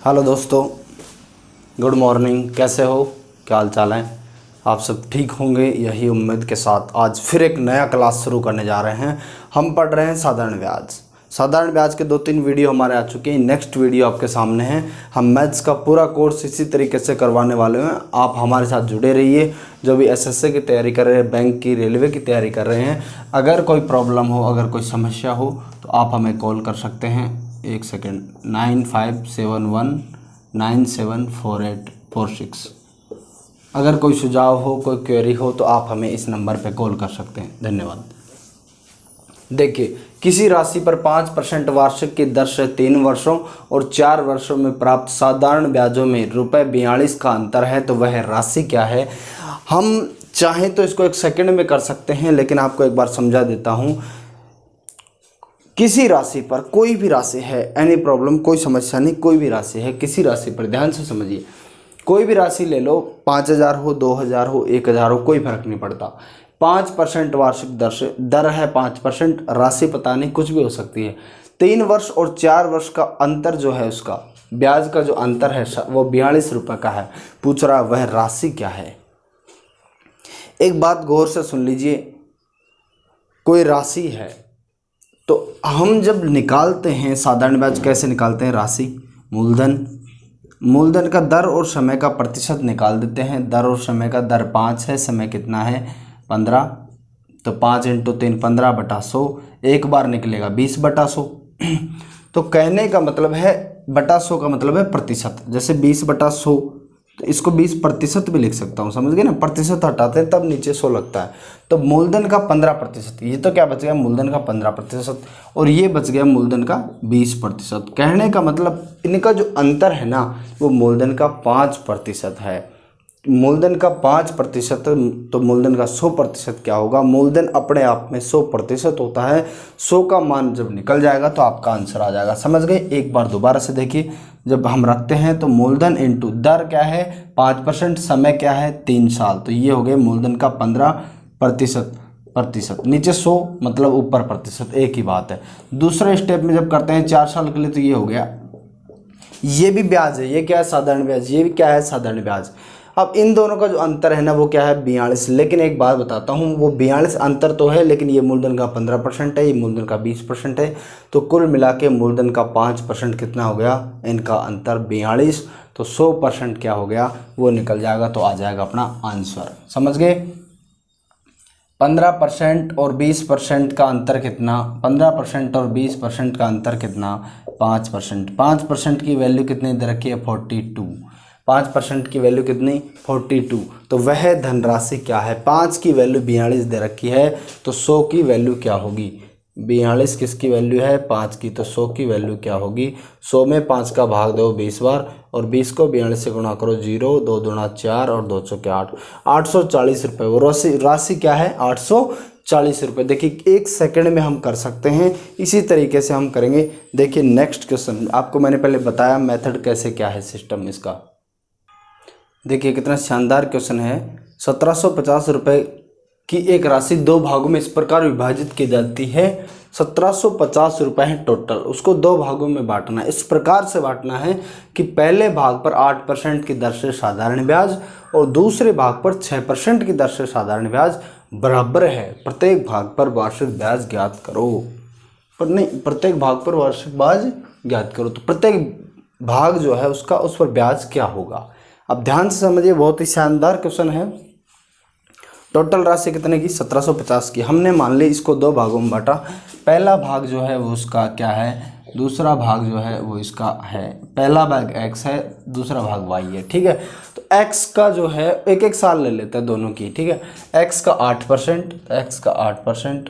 Hello दोस्तों, good morning. कैसे हो? क्या हाल चाल है? आप सब ठीक होंगे यही उम्मीद के साथ आज फिर एक नया क्लास शुरू करने जा रहे हैं। हम पढ़ रहे हैं साधारण ब्याज। साधारण ब्याज के 2-3 वीडियो हमारे आ चुके हैं। नेक्स्ट वीडियो आपके सामने है। हम मैथ्स का पूरा कोर्स इसी तरीके से करवाने वाले हैं। आप हमारे साथ जुड़े रहिए। जो भी एसएससी की तैयारी कर रहे हैं, बैंक की, रेलवे की तैयारी कर रहे हैं, अगर कोई प्रॉब्लम हो, अगर कोई समस्या हो तो आप हमें कॉल कर सकते हैं। 1 सेकेंड, 9571974846। अगर कोई सुझाव हो, कोई क्वेरी हो तो आप हमें इस नंबर पर कॉल कर सकते हैं। धन्यवाद। देखिए, किसी राशि पर 5% वार्षिक की दर से 3 वर्षों और 4 वर्षों में प्राप्त साधारण ब्याजों में ₹42 का अंतर है, तो वह राशि क्या है? हम चाहें तो इसको 1 सेकंड में कर सकते हैं, लेकिन आपको एक बार समझा देता हूं। किसी राशि पर, कोई भी राशि है, एनी प्रॉब्लम, कोई समस्या नहीं, कोई भी राशि है, किसी राशि पर ध्यान से समझिए। कोई भी राशि ले लो, 5,000 हो, 2,000 हो, 1,000 हो, कोई फर्क नहीं पड़ता। 5% वार्षिक दर से, दर है 5%, राशि पता नहीं, कुछ भी हो सकती है। 3 वर्ष और 4 वर्ष का अंतर जो है, उसका ब्याज का जो अंतर है वो ₹42 का है। पूछ रहा वह राशि क्या है? एक बात गौर से सुन लीजिए। कोई राशि है तो हम जब निकालते हैं साधारण ब्याज, कैसे निकालते हैं? राशि, मूलधन का दर और समय का प्रतिशत निकाल देते हैं। दर और समय का, दर 5 है, समय कितना है? 15। तो 5 × 3 15/100। एक बार निकलेगा 20/100। तो कहने का मतलब है, बटा 100 का मतलब है प्रतिशत। जैसे 20/100, तो इसको 20% भी लिख सकता हूँ, समझ गए ना? प्रतिशत हटाते हैं तब नीचे 100 लगता है। तो मूलधन का 15%, ये तो क्या बच गया? मूलधन का 15%, और ये बच गया मूलधन का 20%। कहने का मतलब इनका जो अंतर है ना, वो मूलधन का 5% है। मूलधन का 5%, तो मूलधन का 100% क्या होगा? मूलधन अपने आप में 100% होता है। 100 का मान जब निकल जाएगा तो आपका आंसर आ जाएगा। समझ गए? एक बार दोबारा से देखिए। जब हम रखते हैं तो मूलधन इंटू दर क्या है? 5%, समय क्या है? 3 साल। तो ये हो गए मूलधन का 15%। नीचे 100 मतलब ऊपर प्रतिशत, एक ही बात है। दूसरे स्टेप में जब करते हैं 4 साल के लिए, तो ये हो गया। ये भी ब्याज है। ये क्या है? साधारण ब्याज। ये भी क्या है? साधारण ब्याज। अब इन दोनों का जो अंतर है ना, वो क्या है? 42। लेकिन एक बात बताता हूँ, वो 42 अंतर तो है, लेकिन ये मूलधन का 15% है, ये मूलधन का 20% है। तो कुल मिला के मूलधन का 5% कितना हो गया? इनका अंतर 42। तो 100% क्या हो गया? वो निकल जाएगा, तो आ जाएगा अपना आंसर। समझ गए? 15% और 20% का अंतर कितना? 15% और 20% का अंतर कितना? 5%। 5% की वैल्यू कितनी दे रखी है? 42। 5% की वैल्यू कितनी? 42। तो वह धनराशि क्या है? 5 की वैल्यू 42 दे रखी है, तो 100 की वैल्यू क्या होगी? 42 किसकी वैल्यू है? 5 की। तो 100 की वैल्यू क्या होगी? 100 में 5 का भाग दो 20 बार, और 20 को 42 से गुणा करो। 0, 2 दूना 4 और 2 चौके 8। 840 रुपये। वो राशि क्या है? 840 रुपये। देखिए, 1 सेकंड में हम कर सकते हैं। इसी तरीके से हम करेंगे। देखिए नेक्स्ट क्वेश्चन, आपको मैंने पहले बताया मेथड कैसे, क्या है सिस्टम इसका। देखिए कितना शानदार क्वेश्चन है। 1750 रुपये की एक राशि 2 भागों में इस प्रकार विभाजित की जाती है। 1750 रुपये है टोटल, उसको 2 भागों में बांटना है। इस प्रकार से बांटना है कि पहले भाग पर 8% की दर से साधारण ब्याज और दूसरे भाग पर 6% की दर से साधारण ब्याज बराबर है। प्रत्येक भाग पर वार्षिक ब्याज ज्ञात करो। पर नहीं, प्रत्येक भाग पर वार्षिक ब्याज ज्ञात करो। तो प्रत्येक भाग जो है उसका, उस पर ब्याज क्या होगा? अब ध्यान से समझिए, बहुत ही शानदार क्वेश्चन है। टोटल राशि कितने की? 1750 की। हमने मान ली इसको 2 भागों में बांटा। पहला भाग जो है वो उसका क्या है? दूसरा भाग जो है वो इसका है। पहला भाग x है, दूसरा भाग y है। ठीक है, तो x का जो है, एक एक साल ले लेते हैं दोनों की। ठीक है, x का 8%, x का 8%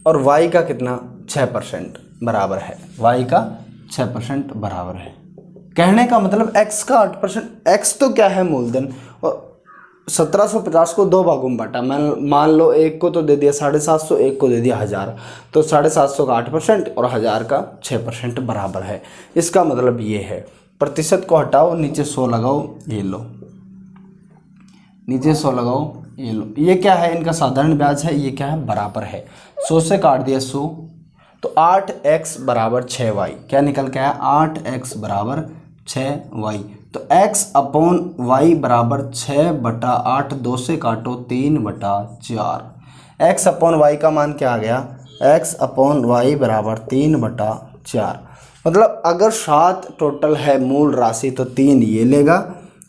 और y का कितना? 6% बराबर है। y का 6% बराबर है। कहने का मतलब x का 8%, x तो क्या है? मूलधन। और 1750 को 2 भागों में बांटा। मान लो एक को तो दे दिया 750, एक को दे दिया 1000। तो 750 का 8% और 1000 का 6% बराबर है। इसका मतलब ये है, प्रतिशत को हटाओ, नीचे 100 लगाओ, ये लो, नीचे 100 लगाओ, ये लो। ये क्या है? इनका साधारण ब्याज है। ये क्या है? बराबर है। 100 से काट दिया 100, तो 8x बराबर 6y, क्या निकल के आया 8x बराबर 6y। तो x अपॉन y बराबर 6/8, 2 से काटो 3/4। x अपॉन y का मान क्या आ गया, x अपॉन y बराबर 3/4। मतलब अगर 7 टोटल है मूल राशि तो 3 ये लेगा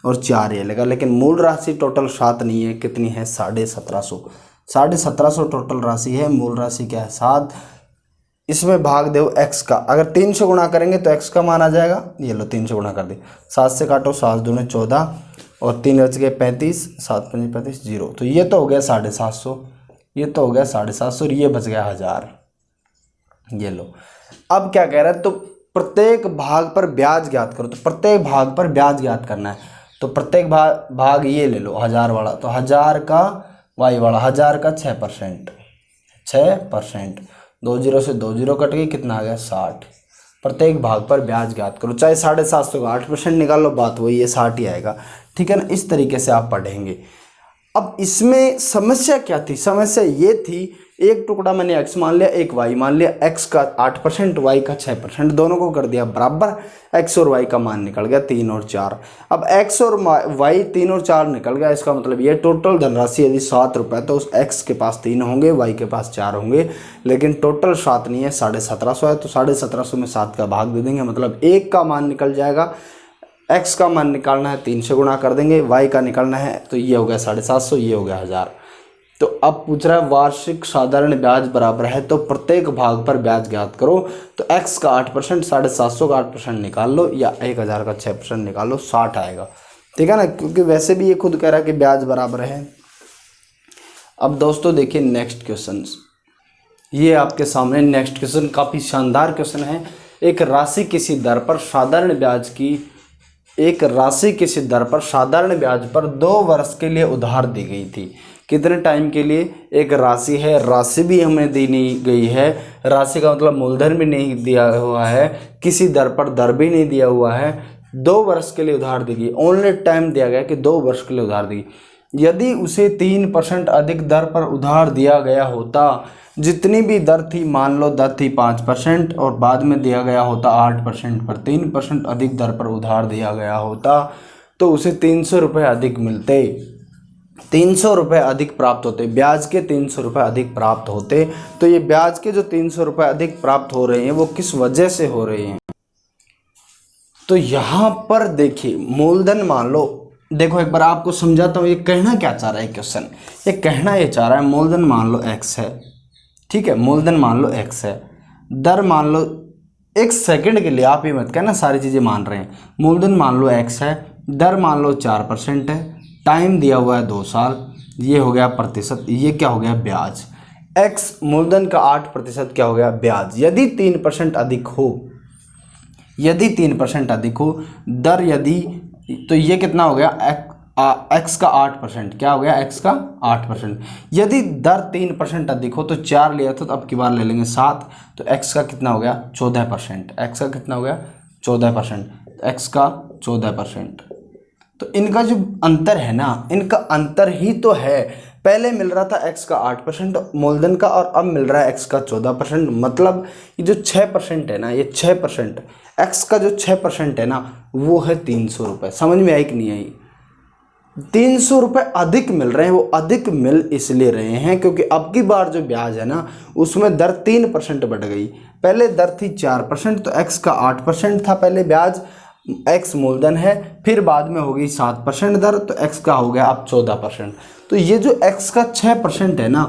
और 4 ये लेगा, लेकिन मूल राशि टोटल 7 नहीं है, कितनी है 1750। 1750 टोटल राशि है, मूल राशि क्या है 7। इसमें भाग दो x का, अगर 3 से गुणा करेंगे तो x का मान आ जाएगा, ये लो 3 से गुणा कर दे, 7 से काटो 7 दूने 14 और 3 बच गए 35, 7 5 35 0। तो ये तो हो गया 750, ये तो हो गया 750 और ये बच गया 1000। ये लो, अब क्या कह रहा है, तो प्रत्येक भाग पर ब्याज ज्ञात करो। तो प्रत्येक भाग पर ब्याज ज्ञात करना है, तो प्रत्येक भाग ये ले लो 1000 वाला, तो 1000 का y वाला, 1000 का 6%, 6%, 2 0 से 2 0 कट गई, कितना आ गया 60। प्रत्येक भाग पर ब्याज ज्ञात करो, चाहे 750 का 8% निकालो, बात वही है 60 ही आएगा, ठीक है ना। इस तरीके से आप पढ़ेंगे। अब इसमें समस्या क्या थी, समस्या ये थी, एक टुकड़ा मैंने x मान लिया, एक y मान लिया, x का 8%, y का 6%, दोनों को कर दिया बराबर, x और y का मान निकल गया 3 और 4। अब x और y 3 और 4 निकल गया, इसका मतलब ये टोटल धनराशि यदि 7 रुपये, तो उस x के पास 3 होंगे, y के पास 4 होंगे, लेकिन टोटल 7 नहीं है, 1750 है। तो 1750 में 7 का भाग दे देंगे, मतलब 1 का मान निकल जाएगा। x का मान निकालना है 3 से गुणा कर देंगे, y का निकालना है, तो ये हो गया 750, ये हो गया 1000। तो अब पूछ रहा है वार्षिक साधारण ब्याज बराबर है, तो प्रत्येक भाग पर ब्याज ज्ञात करो। तो x का 8%, 750 का 8% निकाल लो, या 1000 का 6% निकाल लो, 60 आएगा, ठीक है ना, क्योंकि वैसे भी ये खुद कह रहा है कि ब्याज बराबर है। अब दोस्तों देखिए नेक्स्ट क्वेश्चन, ये आपके सामने नेक्स्ट क्वेश्चन काफ़ी शानदार क्वेश्चन है। एक राशि किसी दर पर साधारण ब्याज पर 2 वर्ष के लिए उधार दी गई थी। कितने टाइम के लिए, एक राशि है, राशि भी हमें दी गई है, राशि का मतलब मूलधन भी नहीं दिया हुआ है, किसी दर पर दर भी नहीं दिया हुआ है, 2 वर्ष के लिए उधार दी गई, ओनली टाइम दिया गया कि 2 वर्ष के लिए उधार दी। यदि उसे 3% अधिक दर पर उधार दिया गया होता, जितनी भी दर थी, मान लो दर थी 5% और बाद में दिया गया होता 8% पर, 3% अधिक दर पर उधार दिया गया होता, तो उसे 300 रुपये अधिक मिलते, 300 रुपये अधिक प्राप्त होते, ब्याज के 300 रुपये अधिक प्राप्त होते। तो ये ब्याज के जो 300 रुपये अधिक प्राप्त हो रहे हैं वो किस वजह से हो रहे हैं, तो यहाँ पर देखिए मूलधन मान लो, देखो एक बार आपको समझाता हूँ ये कहना क्या चाह रहा है क्वेश्चन। ये कहना ये चाह रहा है मूलधन मान लो x है, ठीक है, मूलधन मान लो x है, दर मान लो, एक सेकंड के लिए आप ये मत कहना सारी चीज़ें मान रहे हैं, मूलधन मान लो x है, दर मान लो 4% है, टाइम दिया हुआ है 2 साल, ये हो गया प्रतिशत, ये क्या हो गया ब्याज। x मूलधन का 8% क्या हो गया ब्याज। यदि 3% अधिक हो, यदि 3% अधिक हो दर, यदि, तो ये कितना हो गया x का 8%, क्या हो गया x का 8%। यदि दर 3% अधिक हो, तो 4 लिया था तो अब की बार ले लेंगे 7, तो x का कितना हो गया 14%, x का कितना हो गया 14%, x का 14%। तो इनका जो अंतर है ना, इनका अंतर ही तो है, पहले मिल रहा था x का 8% मूलधन का और अब मिल रहा है x का 14%, मतलब ये जो 6% है ना, ये 6%, x का जो 6% है ना वो है 300 रुपये। समझ में आई कि नहीं आई, 300 रुपये अधिक मिल रहे हैं, वो अधिक मिल इसलिए रहे हैं क्योंकि अब की बार जो ब्याज है ना उसमें दर 3% बढ़ गई। पहले दर थी 4%, तो x का 8% था पहले ब्याज, x मूलधन है, फिर बाद में हो गई 7% दर, तो x का हो गया अब 14%। तो ये जो x का 6% है ना,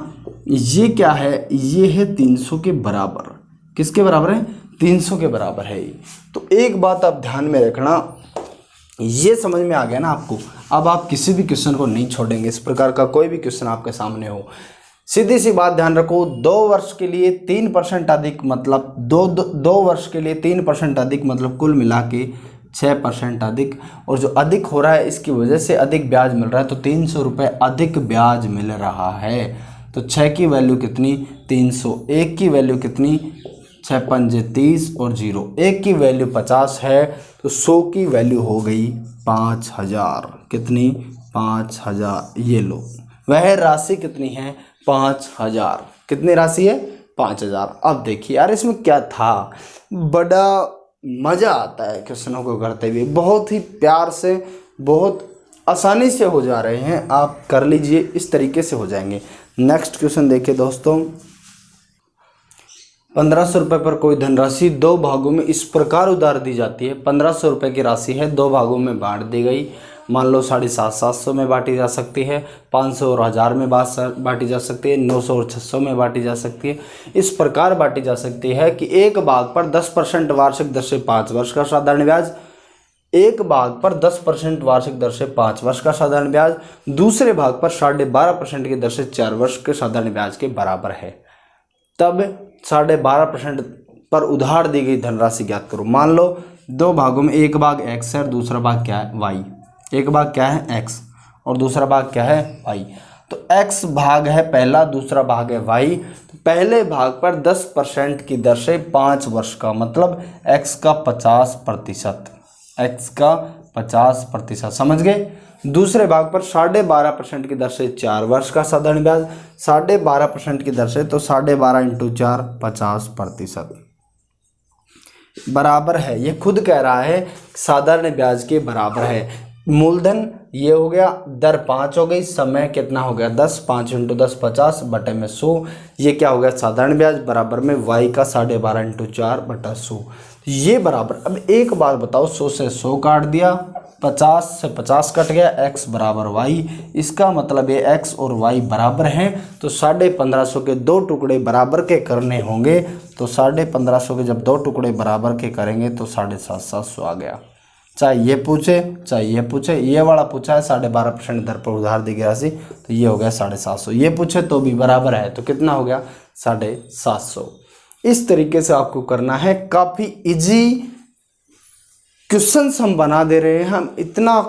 ये क्या है, ये है 300 के बराबर। किसके बराबर है, 300 के बराबर है ये। तो एक बात आप ध्यान में रखना, ये समझ में आ गया ना आपको, अब आप किसी भी क्वेश्चन को नहीं छोड़ेंगे, इस प्रकार का कोई भी क्वेश्चन आपके सामने हो, सीधी सी बात ध्यान रखो, 2 वर्ष के लिए 3% अधिक, मतलब दो वर्ष के लिए 3% अधिक, मतलब कुल मिला के 6% अधिक, और जो अधिक हो रहा है इसकी वजह से अधिक ब्याज मिल रहा है, तो 300 रुपये अधिक ब्याज मिल रहा है। तो 6 की वैल्यू कितनी 300, 1 की वैल्यू कितनी 6 पंजे 30 और 0, 1 की वैल्यू 50 है, तो 100 की वैल्यू हो गई 5000। कितनी 5000। ये लो, वह राशि कितनी है 5000। कितनी राशि है 5,000। अब देखिए यार इसमें क्या था, बड़ा मज़ा आता है क्वेश्चनों को करते हुए, बहुत ही प्यार से, बहुत आसानी से हो जा रहे हैं, आप कर लीजिए, इस तरीके से हो जाएंगे। नेक्स्ट क्वेश्चन देखिए दोस्तों, 1500 रुपये पर कोई धनराशि 2 भागों में इस प्रकार उधार दी जाती है। 1500 रुपये की राशि है, 2 भागों में बांट दी गई। मान लो 750-700 में बांटी जा सकती है, 500 और 1000 में बांटी जा सकती है, 900 और 600 में बांटी जा सकती है। इस प्रकार बांटी जा सकती है कि एक भाग पर 10% वार्षिक दर से 5 वर्ष का साधारण ब्याज, एक भाग पर 10% वार्षिक दर से 5 वर्ष का साधारण ब्याज, दूसरे भाग पर 12.5% की दर से 4 वर्ष के साधारण ब्याज के बराबर है। तब 12.5% पर उधार दी गई धनराशि ज्ञात करो। मान लो 2 भागों में, एक भाग x है और दूसरा भाग क्या है, y। एक भाग क्या है x और दूसरा भाग क्या है y। तो x भाग है पहला, दूसरा भाग है y। तो पहले भाग पर 10% की दर से 5 वर्ष का, मतलब x का 50%, x का 50%, समझ गए। दूसरे भाग पर 12.5% की दर से 4 वर्ष का साधारण ब्याज, 12.5% की दर से, तो 12.5 × 4 50% बराबर है। ये खुद कह रहा है साधारण ब्याज के बराबर है। मूलधन ये हो गया, दर 5 हो गई, समय कितना हो गया 10, 5 × 10 50 बटे में 100। ये क्या हो गया साधारण ब्याज, बराबर में y का 12.5 × 4 बटा 100, ये बराबर। अब एक बात बताओ, 100 से 100 काट दिया, 50 से 50 कट गया, x बराबर y। इसका मतलब ये x और y बराबर हैं, तो 1550 के 2 टुकड़े बराबर के करने होंगे। तो 1550 के जब 2 टुकड़े बराबर के करेंगे तो 750 आ गया। चाहे ये पूछे चाहे ये पूछे, ये वाला पूछा है 12.5% दर पर उधार दी गई राशि, तो ये हो गया 750। ये पूछे तो भी बराबर है, तो कितना हो गया 750। इस तरीके से आपको करना है। काफ़ी इजी क्वेश्चंस हम बना दे रहे हैं, हम इतना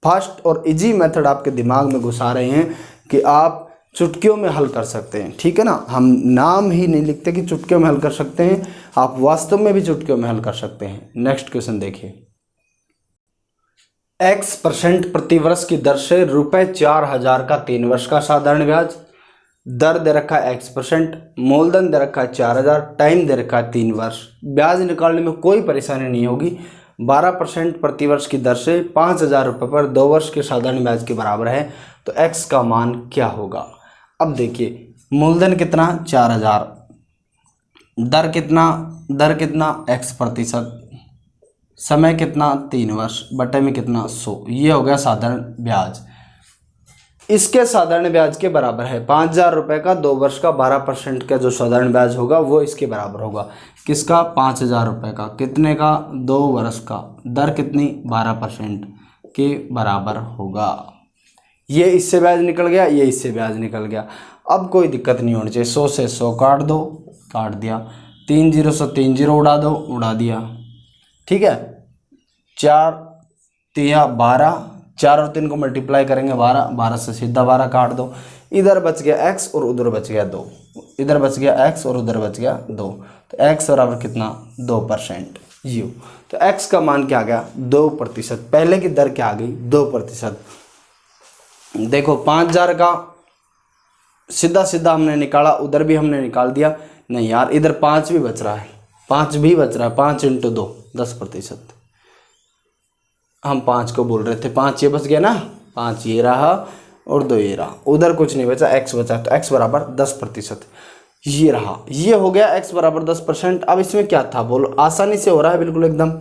फास्ट और इजी मेथड आपके दिमाग में घुसा रहे हैं कि आप चुटकियों में हल कर सकते हैं। ठीक है ना, हम नाम ही नहीं लिखते कि चुटकियों में हल कर सकते हैं, आप वास्तव में भी चुटकियों में हल कर सकते हैं। नेक्स्ट क्वेश्चन देखिए, x% प्रति वर्ष की दर से ₹4000 का 3 वर्ष का साधारण ब्याज, दर दे रखा है x%, मूलधन दे रखा है 4000, टाइम दे रखा है 3 वर्ष। ब्याज निकालने में कोई परेशानी नहीं होगी। 12% प्रति वर्ष की दर से 5000 रुपये पर 2 वर्ष के साधारण ब्याज के बराबर है, तो x का मान क्या होगा। अब देखिए, मूलधन कितना 4000, दर कितना x%, समय कितना 3 वर्ष, बटे में कितना 100, ये हो गया साधारण ब्याज। इसके साधारण ब्याज के बराबर है 5000 रुपये का 2 वर्ष का 12% का जो साधारण ब्याज होगा वो इसके बराबर होगा। किसका 5000 रुपये का, कितने का 2 वर्ष का, दर कितनी 12% के बराबर होगा। ये इससे ब्याज निकल गया, ये इससे ब्याज निकल गया। अब कोई दिक्कत नहीं होनी चाहिए। 100 से 100 काट दो, काट दिया। 3 0 से 3 0 उड़ा दो, उड़ा दिया। ठीक है, 4 3 12, 4 और 3 को मल्टीप्लाई करेंगे 12, 12 से सीधा 12 काट दो। इधर बच गया x और उधर बच गया 2, इधर बच गया x और उधर बच गया 2, तो x बराबर कितना 2% यू। तो x का मान क्या आ गया 2%। पहले की दर क्या आ गई 2%। देखो 5000 का सीधा सीधा हमने निकाला, उधर भी हमने निकाल दिया। नहीं यार, इधर 5 भी बच रहा है, 5 भी बच रहा है। 5 × 2 10%। हम 5 को बोल रहे थे, 5 ये बच गया ना, 5 ये रहा और 2 ये रहा, उधर कुछ नहीं बचा, x बचा, तो x बराबर 10%। ये रहा, ये हो गया x बराबर 10%। अब इसमें क्या था बोलो, आसानी से हो रहा है बिल्कुल एकदम।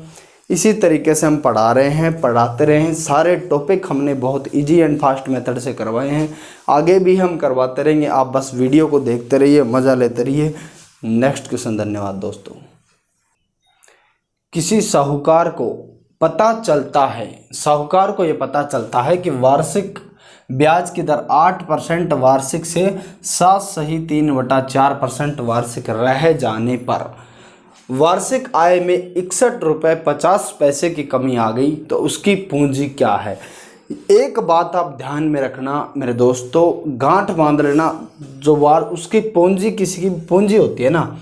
इसी तरीके से हम पढ़ा रहे हैं, पढ़ाते रहे हैं। सारे टॉपिक हमने बहुत इजी एंड फास्ट मेथड से करवाए हैं, आगे भी हम करवाते रहेंगे। आप बस वीडियो को देखते रहिए, मज़ा लेते रहिए। Next question. धन्यवाद दोस्तों। किसी साहूकार को पता चलता है, साहूकार को ये पता चलता है कि वार्षिक ब्याज की दर 8% वार्षिक से 7.3/4% वार्षिक रह जाने पर वार्षिक आय में 61 रुपये 50 पैसे की कमी आ गई, तो उसकी पूंजी क्या है। एक बात आप ध्यान में रखना मेरे दोस्तों, गांठ बांध लेना। जो उसकी पूंजी, किसी की पूंजी होती है ना,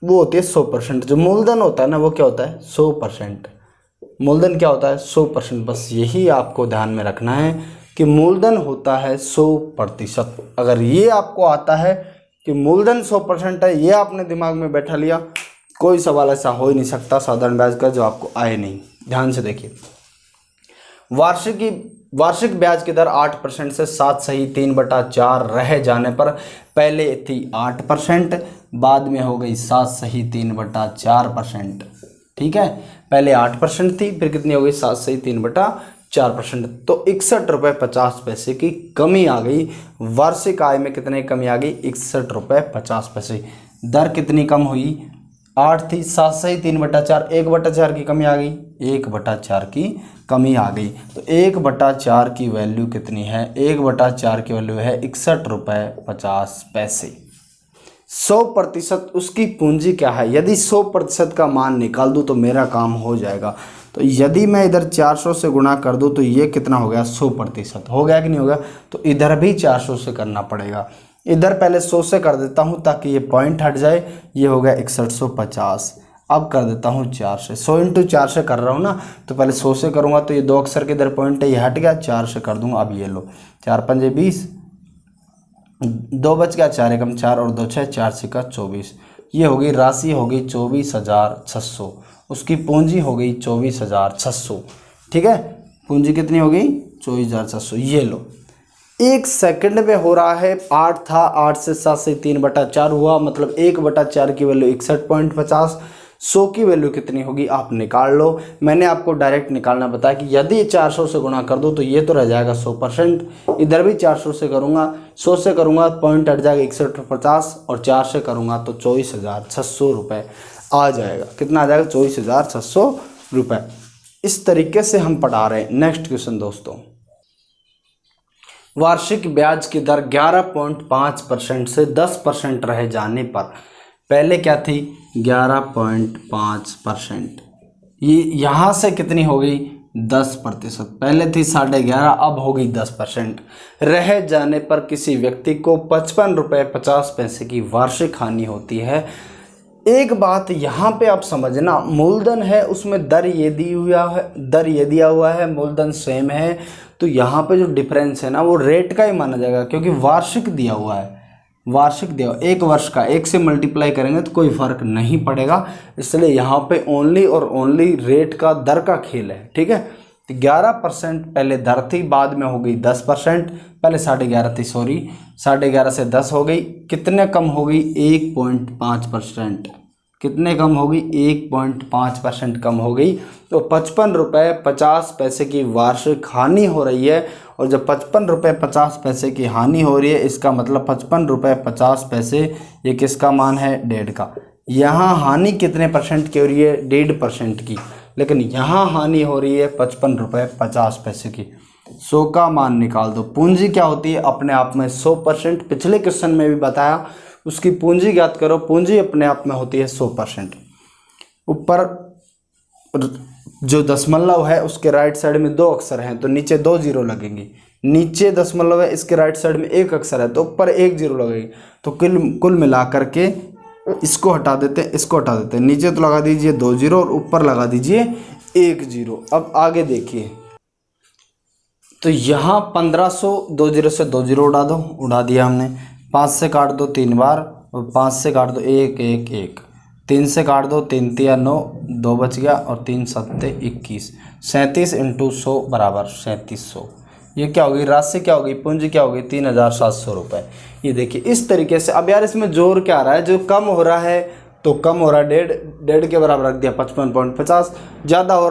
वो होती है 100%। जो मूलधन होता है ना, वो क्या होता है 100%। मूलधन क्या होता है 100%। बस यही आपको ध्यान में रखना है कि मूलधन होता है 100%। अगर ये आपको आता है कि मूलधन 100% है, ये आपने दिमाग में बैठा लिया, कोई सवाल ऐसा हो ही नहीं सकता साधारण ब्याज का जो आपको आए नहीं। ध्यान से देखिए, वार्षिक ब्याज की दर 8% से 7/3/4 रह जाने पर पहले थी 8%, बाद में हो गई 7/3/4%। ठीक है, पहले 8% थी, फिर कितनी हो गई 7/3/4%। तो 61 रुपये 50 पैसे की कमी आ गई। वार्षिक आय में कितने कमी आ गई? 61 रुपये 50 पैसे। दर कितनी कम हुई? 8 थी, 7/3/4, 1/4 की कमी आ गई, 1/4 की कमी आ गई। तो 1/4 की वैल्यू कितनी है? 1/4 की वैल्यू है 61 रुपये 50 पैसे। 100% उसकी पूंजी क्या है? यदि 100% का मान निकाल दूं तो मेरा काम हो जाएगा। तो यदि मैं इधर 400 से गुणा कर दूं तो ये कितना हो गया? 100% हो गया कि नहीं हो गया? तो इधर भी 400 से करना पड़ेगा। इधर पहले 100 से कर देता हूं ताकि ये पॉइंट हट जाए। ये हो गया 6150। अब कर देता हूँ 4 से, 100 × 4 से कर रहा हूँ ना, तो पहले 100 से करूँगा तो ये 2 अक्षर के इधर पॉइंट है, ये हट गया, 4 से कर दूँगा। अब ये लो, 4 × 5 = 20, 2 बच गया, 4 × 4 और 2 × 6, 4 × 6 = 24। ये होगी राशि, होगी 24,600। उसकी पूंजी हो गई 24,600। ठीक है, पूंजी कितनी हो गई? 24,600। ये लो, 1 सेकंड में हो रहा है। 8 था, 8 से 7/3/4 हुआ, मतलब 1/4 की वैल्यू 61.50। 100 की वैल्यू कितनी होगी आप निकाल लो। मैंने आपको डायरेक्ट निकालना बताया कि यदि 400 से गुणा कर दो तो ये तो रह जाएगा 100%। इधर भी 400 से करूँगा, 100 से करूँगा पॉइंट हट जाएगा 6150, और 4 से करूँगा तो 24,600 रुपये आ जाएगा। कितना आ जाएगा? 24,600 रुपये। इस तरीके से हम पढ़ा रहे हैं। नेक्स्ट क्वेश्चन दोस्तों, वार्षिक ब्याज की दर 11.5% से 10% रह जाने पर, पहले क्या थी? 11.5%। ये यहाँ से कितनी हो गई? 10%। पहले थी 11.5, अब हो गई 10%। रह जाने पर किसी व्यक्ति को 55 रुपये 50 पैसे की वार्षिक हानि होती है। एक बात यहाँ पे आप समझना, मूलधन है उसमें दर ये दी हुआ है, दर ये दिया हुआ है, मूलधन सेम है, तो यहाँ पे जो डिफरेंस है ना वो रेट का ही माना जाएगा, क्योंकि वार्षिक दिया हुआ है। वार्षिक दिया हुआ 1 वर्ष का, 1 से मल्टीप्लाई करेंगे तो कोई फर्क नहीं पड़ेगा, इसलिए यहाँ पे ओनली और ओनली रेट का, दर का खेल है। ठीक है, तो 11% पहले दर थी, बाद में हो गई 10%। पहले 11.5 थी, सॉरी, 11.5 से 10 हो गई। कितने कम हो गई? 1.5%। कितने कम होगी? 1.5% कम हो गई। तो 55 रुपये 50 पैसे की वार्षिक हानि हो रही है। और जब 55 रुपये 50 पैसे की हानि हो रही है, इसका मतलब 55 रुपये 50 पैसे ये किसका मान है? 1.5 का। यहाँ हानि कितने परसेंट की हो रही है? 1.5% की। लेकिन यहाँ हानि हो रही है 55 रुपये 50 पैसे की। 100 का मान निकाल दो। पूंजी क्या होती है? अपने आप में 100%। पिछले क्वेश्चन में भी बताया, उसकी पूंजी ज्ञात करो। पूंजी अपने आप में होती है 100%। ऊपर जो दशमलव है उसके राइट साइड में 2 अक्षर हैं तो नीचे 2 जीरो लगेंगी। नीचे दशमलव है, इसके राइट साइड में 1 अक्षर है तो ऊपर 1 जीरो लगेगी। तो कुल मिला करके इसको हटा देते हैं, इसको हटा देते हैं। नीचे तो लगा दीजिए 2 जीरो और ऊपर लगा दीजिए 1 जीरो। अब आगे देखिए, तो यहाँ 1500, 2 जीरो से 2 जीरो उड़ा दो, उड़ा दिया हमने। 5 से काट दो 3 बार, और 5 से काट दो 1 1 1। 3 से काट दो 3 3 9, 2 बच गया, और 3 7 21। 37 × 100 बराबर 3700। ये क्या होगी? राशि क्या होगी? पूंजी क्या होगी? 3,700 रुपये। ये देखिए इस तरीके से। अब यार इसमें जोर क्या आ रहा है? जो कम हो रहा है तो कम हो रहा है, 1.5 के बराबर रख दिया 55.50। ज़्यादा हो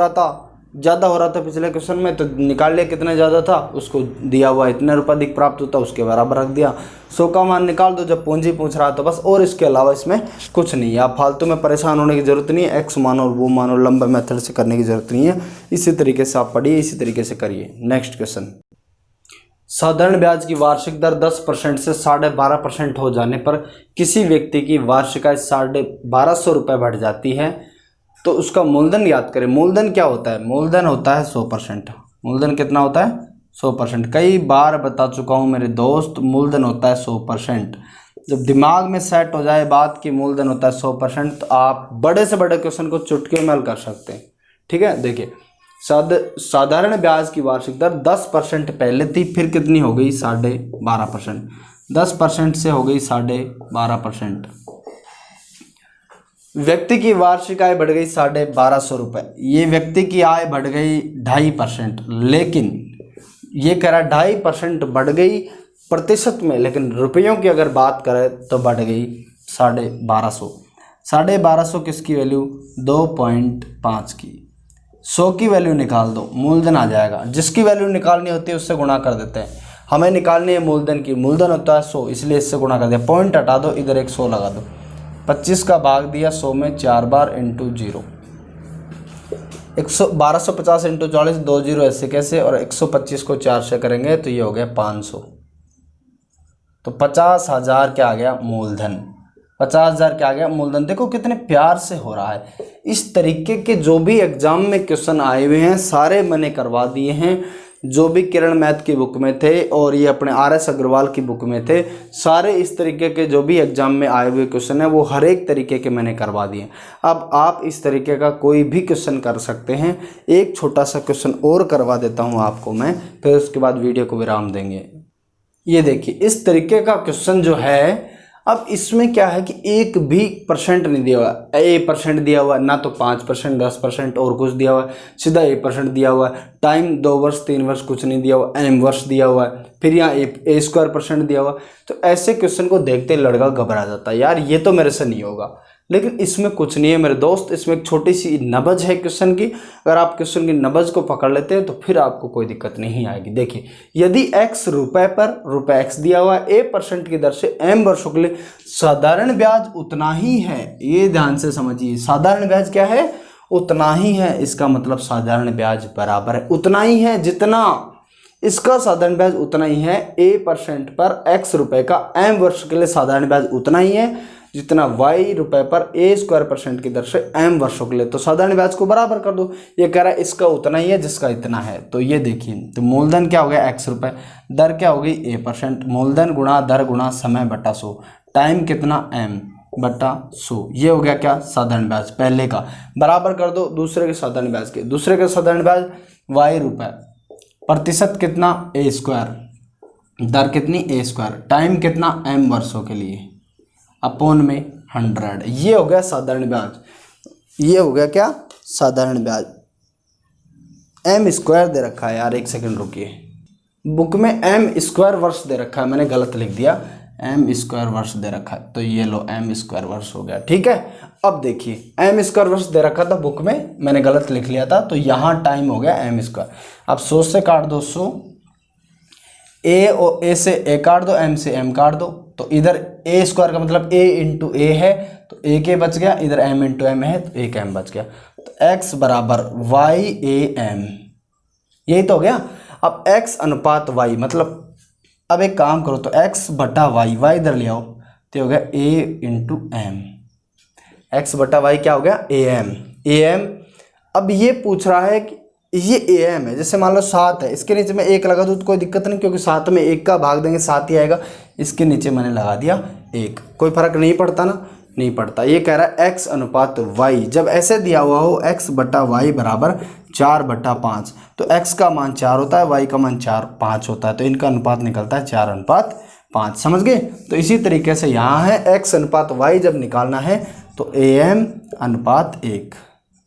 रहा था पिछले क्वेश्चन में, तो निकाल लिया कितना ज़्यादा था, उसको दिया हुआ इतने रुपये अधिक प्राप्त होता उसके बराबर रख दिया। 100 का मान निकाल दो जब पूंजी पूछ रहा है तो बस, और इसके अलावा इसमें कुछ नहीं है। आप फालतू में परेशान होने की ज़रूरत नहीं है, एक्स मानो वो मानो लंबे मेथड से करने की ज़रूरत नहीं है। इसी तरीके से आप पढ़िए, इसी तरीके से करिए। नेक्स्ट क्वेश्चन, साधारण ब्याज की वार्षिक दर 10% से 12.5% हो जाने पर किसी व्यक्ति की वार्षिक आय 1250 रुपये बढ़ जाती है, तो उसका मूलधन याद करें। मूलधन क्या होता है? मूलधन होता है 100%। मूलधन कितना होता है? 100%। कई बार बता चुका हूँ मेरे दोस्त, मूलधन होता है 100%। जब दिमाग में सेट हो जाए बात कि मूलधन होता है 100%, तो आप बड़े से बड़े क्वेश्चन को चुटकियों में हल कर सकते हैं। ठीक है, देखिए साधारण ब्याज की वार्षिक दर 10% पहले थी, फिर कितनी हो गई? 12.5%। 10% से हो गई 12.5%। व्यक्ति की वार्षिक आय बढ़ गई 1250 रुपये। ये व्यक्ति की आय बढ़ गई 2.5%, लेकिन ये कह रहा 2.5% बढ़ गई प्रतिशत में, लेकिन रुपयों की अगर बात करें तो बढ़ गई 1250। 1250 किसकी वैल्यू? 2.5 की। 100 की वैल्यू निकाल दो, मूलधन आ जाएगा। जिसकी वैल्यू निकालनी होती है उससे गुणा कर देते हैं। हमें निकालनी है मूलधन की, मूलधन होता है 100, इसलिए इससे गुणा कर दिया। पॉइंट हटा दो, इधर एक 100 लगा दो। 25 का भाग दिया 100 में 4 बार इंटू 0। 1250 इंटू 40, 2 0 ऐसे कैसे, और 125 को 4 से करेंगे तो ये हो गया 500। तो 50,000 क्या आ गया? मूलधन। 50,000 क्या आ गया? मूलधन। देखो कितने प्यार से हो रहा है। इस तरीके के जो भी एग्जाम में क्वेश्चन आए हुए हैं सारे मैंने करवा दिए हैं। जो भी किरण मैथ की बुक में थे और ये अपने RS अग्रवाल की बुक में थे, सारे इस तरीके के जो भी एग्जाम में आए हुए क्वेश्चन हैं वो हर एक तरीके के मैंने करवा दिए। अब आप इस तरीके का कोई भी क्वेश्चन कर सकते हैं। एक छोटा सा क्वेश्चन और करवा देता हूँ आपको मैं, फिर उसके बाद वीडियो को विराम देंगे। ये देखिए इस तरीके का क्वेश्चन जो है, अब इसमें क्या है कि एक भी परसेंट नहीं दिया हुआ। A% दिया हुआ है, ना तो 5%, 10% और कुछ दिया हुआ है, सीधा A% दिया हुआ है। टाइम 2 वर्ष 3 वर्ष कुछ नहीं दिया हुआ, M वर्ष दिया हुआ है, फिर यहाँ A² % दिया हुआ। तो ऐसे क्वेश्चन को देखते लड़का घबरा जाता है, यार ये तो मेरे से नहीं होगा। लेकिन इसमें कुछ नहीं है मेरे दोस्त, इसमें एक छोटी सी नब्ज है क्वेश्चन की। अगर आप क्वेश्चन की नब्ज को पकड़ लेते हैं तो फिर आपको कोई दिक्कत नहीं आएगी। देखिए यदि x रुपए पर रुपए x दिया हुआ है, A% की दर से m वर्षों के लिए साधारण ब्याज उतना ही है। ये ध्यान से समझिए, साधारण ब्याज क्या है? उतना ही है। इसका मतलब साधारण ब्याज बराबर है उतना ही है जितना इसका साधारण ब्याज उतना ही है। A% पर x रुपए का m वर्ष के लिए साधारण ब्याज उतना ही है जितना y रुपए पर A² % की दर से m वर्षों के लिए। तो साधारण ब्याज को बराबर कर दो। ये कह रहा है इसका उतना ही है जिसका इतना है। तो ये देखिए, तो मूलधन क्या हो गया? x रुपए, दर क्या हो गई? A%। मूलधन गुणा दर गुणा समय बटा 100। टाइम कितना? m बटा 100। ये हो गया क्या? साधारण ब्याज। पहले का बराबर कर दो दूसरे के साधारण ब्याज के। दूसरे के साधारण ब्याज y रुपए, प्रतिशत कितना? A², दर कितनी? A², टाइम कितना? m वर्षों के लिए, अपोन में 100। ये हो गया साधारण ब्याज। ये हो गया क्या? साधारण ब्याज। m² दे रखा है यार, एक सेकंड रुकिए। बुक में m² वर्ष दे रखा है, मैंने गलत लिख दिया। m² वर्ष दे रखा है, तो ये लो m² वर्ष हो गया। ठीक है, अब देखिए m² वर्ष दे रखा था बुक में, मैंने गलत लिख लिया था, तो यहाँ टाइम हो गया m²। अब 100 से काट दो 100, a से a काट दो, m से m काट दो। तो इधर A² का मतलब a इंटू a है, तो एक a बच गया। इधर m इंटू m है, तो एक m बच गया। तो x बराबर YAM, यही तो हो गया। अब x अनुपात y, मतलब अब एक काम करो, तो x बटा y इधर ले आओ, तो हो गया a इंटू m। x बटा y क्या हो गया? AM। अब ये पूछ रहा है कि ये AM है, जैसे मान लो 7 है, इसके नीचे मैं 1 लगा दूँ तो कोई दिक्कत नहीं, क्योंकि 7 में 1 का भाग देंगे 7 ही आएगा। इसके नीचे मैंने लगा दिया 1, कोई फर्क नहीं पड़ता ना? नहीं पड़ता। ये कह रहा है x अनुपात y, जब ऐसे दिया हुआ हो x बटा y बराबर 4/5, तो x का मान 4 होता है, y का मान 5 होता है, तो इनका अनुपात निकलता है 4/5। समझ गए? तो इसी तरीके से यहाँ है x अनुपात y जब निकालना है तो AM अनुपात 1,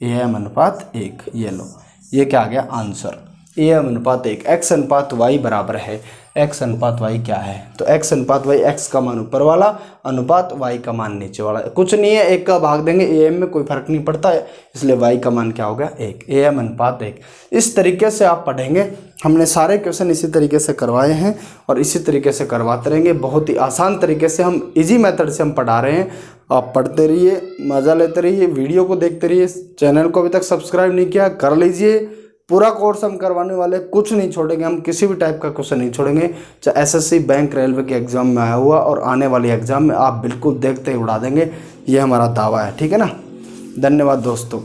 AM अनुपात 1। ये लो, ये क्या आ गया? आंसर AM अनुपात 1। x अनुपात y बराबर है, x अनुपात y क्या है? तो x अनुपात y, x का मान ऊपर वाला, अनुपात y का मान नीचे वाला। कुछ नहीं है, 1 का भाग देंगे, AM में कोई फर्क नहीं पड़ता है, इसलिए y का मान क्या हो गया? 1, AM अनुपात 1। इस तरीके से आप पढ़ेंगे। हमने सारे क्वेश्चन इसी तरीके से करवाए हैं और इसी तरीके से करवाते रहेंगे। बहुत ही आसान तरीके से, हम इजी मेथड से हम पढ़ा रहे हैं। आप पढ़ते रहिए, मज़ा लेते रहिए, वीडियो को देखते रहिए। चैनल को अभी तक सब्सक्राइब नहीं किया, कर लीजिए। पूरा कोर्स हम करवाने वाले, कुछ नहीं छोड़ेंगे हम, किसी भी टाइप का क्वेश्चन नहीं छोड़ेंगे। चाहे SSC, बैंक, रेलवे के एग्जाम में आया हुआ और आने वाली एग्जाम में आप बिल्कुल देखते ही उड़ा देंगे, ये हमारा दावा है। ठीक है ना? धन्यवाद दोस्तों।